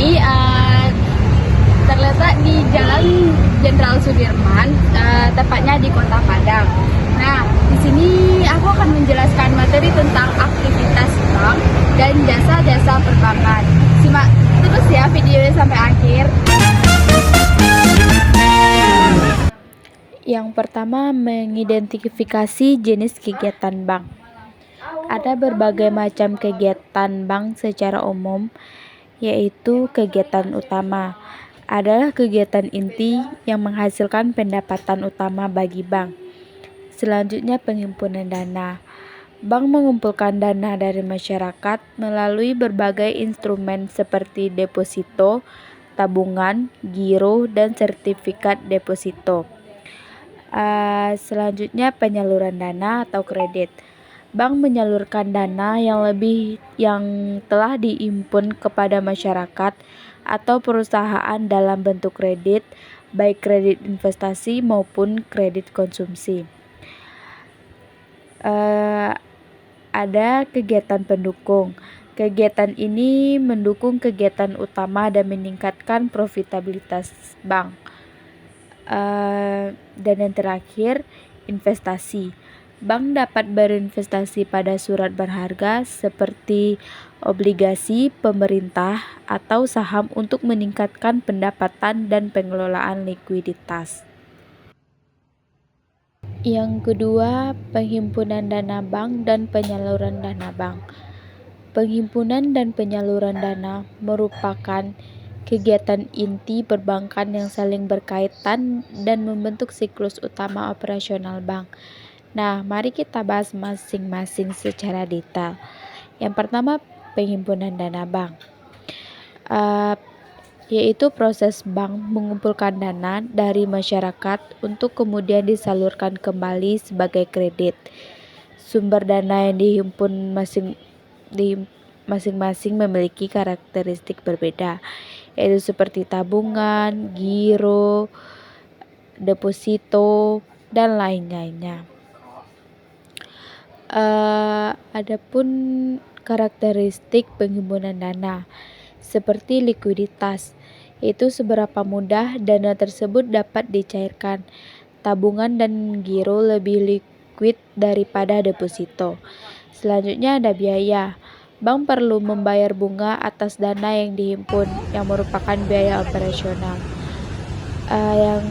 ini terletak di Jalan Jenderal Sudirman, tepatnya di Kota Padang. Nah, di sini aku akan menjelaskan materi tentang aktivitas bank dan jasa-jasa perbankan. Simak terus ya videonya sampai akhir. Yang pertama, mengidentifikasi jenis kegiatan bank. Ada berbagai macam kegiatan bank secara umum, yaitu kegiatan utama adalah kegiatan inti yang menghasilkan pendapatan utama bagi bank. Selanjutnya, penghimpunan dana. Bank mengumpulkan dana dari masyarakat melalui berbagai instrumen seperti deposito, tabungan, giro, dan sertifikat deposito. Selanjutnya, penyaluran dana atau kredit. Bank menyalurkan dana yang telah diimpun kepada masyarakat atau perusahaan dalam bentuk kredit, baik kredit investasi maupun kredit konsumsi. Ada kegiatan pendukung. Kegiatan ini mendukung kegiatan utama dan meningkatkan profitabilitas bank. Dan yang terakhir, investasi. Bank dapat berinvestasi pada surat berharga seperti obligasi pemerintah atau saham untuk meningkatkan pendapatan dan pengelolaan likuiditas. Yang kedua, penghimpunan dana bank dan penyaluran dana bank. Penghimpunan dan penyaluran dana merupakan kegiatan inti perbankan yang saling berkaitan dan membentuk siklus utama operasional bank. Nah, mari kita bahas masing-masing secara detail. Yang pertama, penghimpunan dana bank, yaitu proses bank mengumpulkan dana dari masyarakat untuk kemudian disalurkan kembali sebagai kredit. Sumber dana yang dihimpun masing-masing memiliki karakteristik berbeda, yaitu seperti tabungan, giro, deposito, dan lain-lainnya. Adapun karakteristik penghimpunan dana seperti likuiditas, yaitu seberapa mudah dana tersebut dapat dicairkan. Tabungan dan giro lebih liquid daripada deposito. Selanjutnya ada biaya. Bank perlu membayar bunga atas dana yang dihimpun, yang merupakan biaya operasional. Yang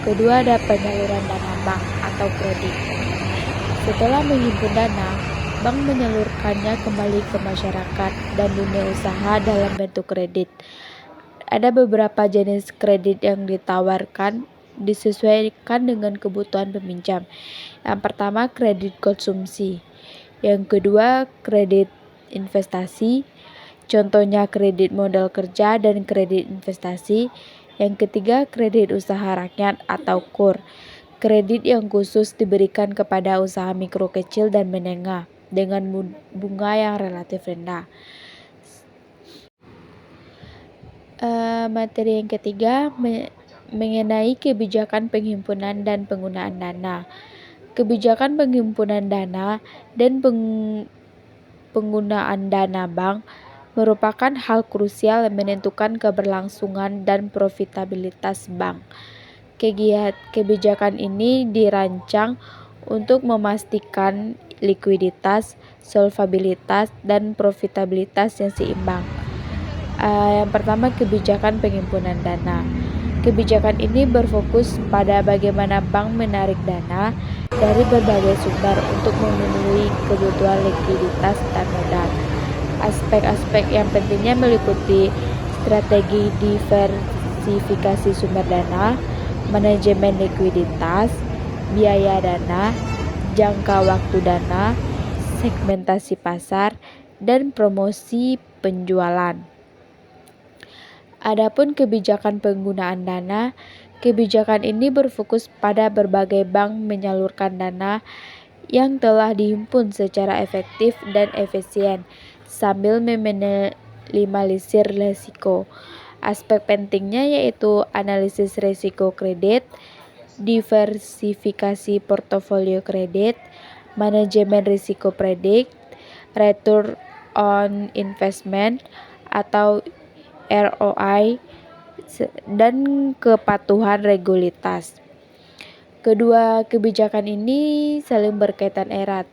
kedua ada penyaluran dana bank atau kredit. Setelah menghimpun dana, bank menyalurkannya kembali ke masyarakat dan dunia usaha dalam bentuk kredit. Ada beberapa jenis kredit yang ditawarkan disesuaikan dengan kebutuhan peminjam. Yang pertama, kredit konsumsi. Yang kedua, kredit investasi. Contohnya kredit modal kerja dan kredit investasi. Yang ketiga, kredit usaha rakyat atau KUR. Kredit yang khusus diberikan kepada usaha mikro, kecil, dan menengah dengan bunga yang relatif rendah. Materi yang ketiga mengenai kebijakan penghimpunan dan penggunaan dana. Kebijakan penghimpunan dana dan penggunaan dana bank merupakan hal krusial yang menentukan keberlangsungan dan profitabilitas bank. Kebijakan ini dirancang untuk memastikan likuiditas, solvabilitas, dan profitabilitas yang seimbang. Yang pertama, kebijakan penghimpunan dana. Kebijakan ini berfokus pada bagaimana bank menarik dana dari berbagai sumber untuk memenuhi kebutuhan likuiditas dan modal. Aspek-aspek yang pentingnya meliputi strategi diversifikasi sumber dana, manajemen likuiditas, biaya dana, jangka waktu dana, segmentasi pasar, dan promosi penjualan. Adapun kebijakan penggunaan dana, kebijakan ini berfokus pada berbagai bank menyalurkan dana yang telah dihimpun secara efektif dan efisien sambil meminimalisir risiko. Aspek pentingnya yaitu analisis risiko kredit, diversifikasi portofolio kredit, manajemen risiko kredit, return on investment atau ROI, dan kepatuhan regulitas. Kedua kebijakan ini saling berkaitan erat.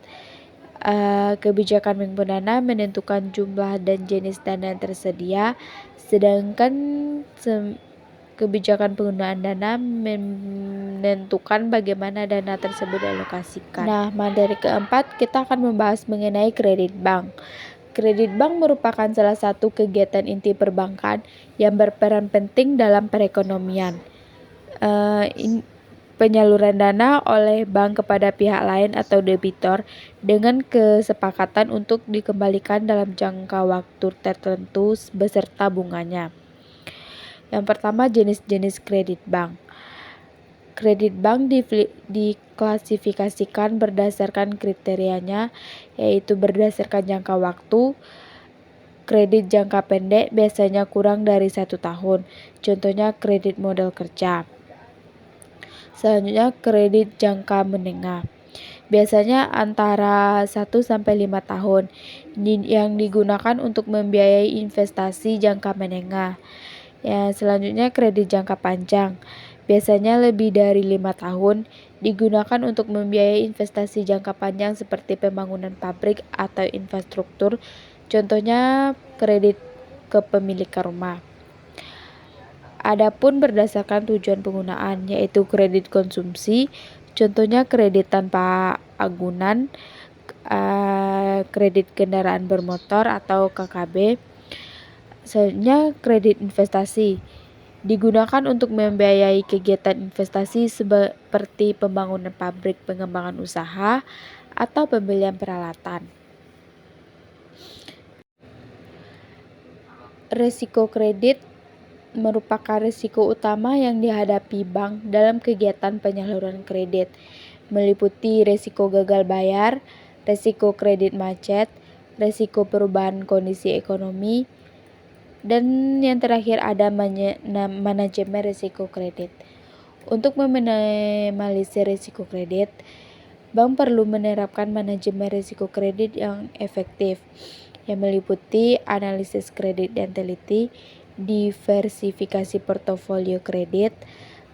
Kebijakan penggunaan dana menentukan jumlah dan jenis dana yang tersedia, sedangkan kebijakan penggunaan dana menentukan bagaimana dana tersebut dialokasikan. Nah, materi keempat kita akan membahas mengenai kredit bank. Kredit bank merupakan salah satu kegiatan inti perbankan yang berperan penting dalam perekonomian. Penyaluran dana oleh bank kepada pihak lain atau debitur dengan kesepakatan untuk dikembalikan dalam jangka waktu tertentu beserta bunganya. Yang pertama, jenis-jenis kredit bank. Kredit bank diklasifikasikan berdasarkan kriterianya, yaitu berdasarkan jangka waktu. Kredit jangka pendek biasanya kurang dari 1 tahun, contohnya kredit modal kerja. Selanjutnya, kredit jangka menengah. Biasanya antara 1-5 tahun, yang digunakan untuk membiayai investasi jangka menengah. Selanjutnya, kredit jangka panjang. Biasanya lebih dari 5 tahun, digunakan untuk membiayai investasi jangka panjang seperti pembangunan pabrik atau infrastruktur, contohnya kredit kepemilikan rumah. Adapun berdasarkan tujuan penggunaan, yaitu kredit konsumsi, contohnya kredit tanpa agunan, kredit kendaraan bermotor atau KKB. Selanjutnya, kredit investasi digunakan untuk membiayai kegiatan investasi seperti pembangunan pabrik, pengembangan usaha, atau pembelian peralatan. Risiko kredit merupakan risiko utama yang dihadapi bank dalam kegiatan penyaluran kredit, meliputi risiko gagal bayar, risiko kredit macet, risiko perubahan kondisi ekonomi, dan yang terakhir ada manajemen risiko kredit. Untuk meminimalisir risiko kredit, bank perlu menerapkan manajemen risiko kredit yang efektif, yang meliputi analisis kredit yang teliti, diversifikasi portofolio kredit,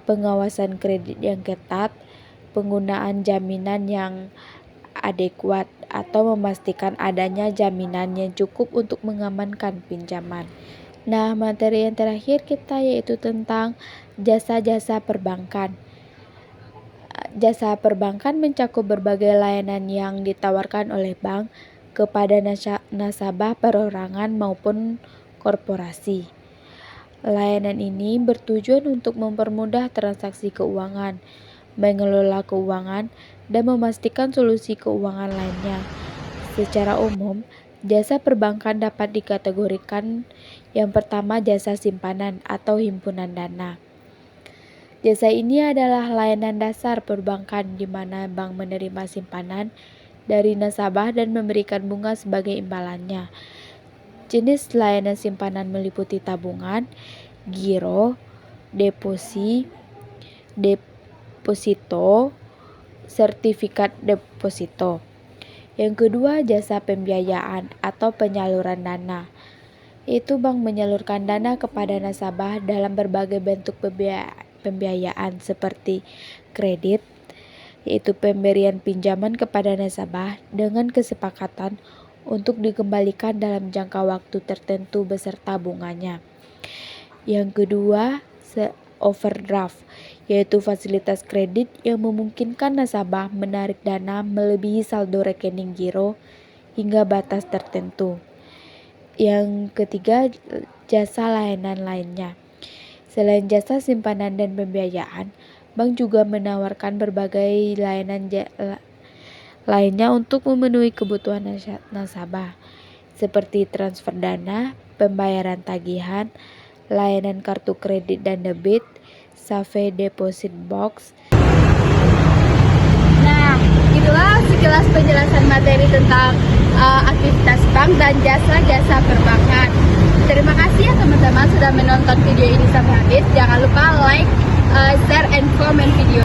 pengawasan kredit yang ketat, penggunaan jaminan yang adekuat, atau memastikan adanya jaminan yang cukup untuk mengamankan pinjaman. Nah, materi yang terakhir kita yaitu tentang jasa-jasa perbankan. Jasa perbankan mencakup berbagai layanan yang ditawarkan oleh bank kepada nasabah perorangan maupun korporasi. Layanan ini bertujuan untuk mempermudah transaksi keuangan, mengelola keuangan, dan memastikan solusi keuangan lainnya. Secara umum, jasa perbankan dapat dikategorikan yang pertama jasa simpanan atau himpunan dana. Jasa ini adalah layanan dasar perbankan di mana bank menerima simpanan dari nasabah dan memberikan bunga sebagai imbalannya. Jenis layanan simpanan meliputi tabungan, giro, deposito, sertifikat deposito. Yang kedua, jasa pembiayaan atau penyaluran dana. Itu bank menyalurkan dana kepada nasabah dalam berbagai bentuk pembiayaan seperti kredit, yaitu pemberian pinjaman kepada nasabah dengan kesepakatan untuk dikembalikan dalam jangka waktu tertentu beserta bunganya. Yang kedua, overdraft, yaitu fasilitas kredit yang memungkinkan nasabah menarik dana melebihi saldo rekening giro hingga batas tertentu. Yang ketiga, jasa layanan lainnya. Selain jasa simpanan dan pembiayaan, bank juga menawarkan berbagai layanan lainnya untuk memenuhi kebutuhan nasabah, seperti transfer dana, pembayaran tagihan, layanan kartu kredit dan debit, Save Deposit Box. Nah, itulah sekilas penjelasan materi tentang aktivitas bank dan jasa-jasa perbankan. Terima kasih ya teman-teman sudah menonton video ini sampai habis. Jangan lupa like, share, and comment video.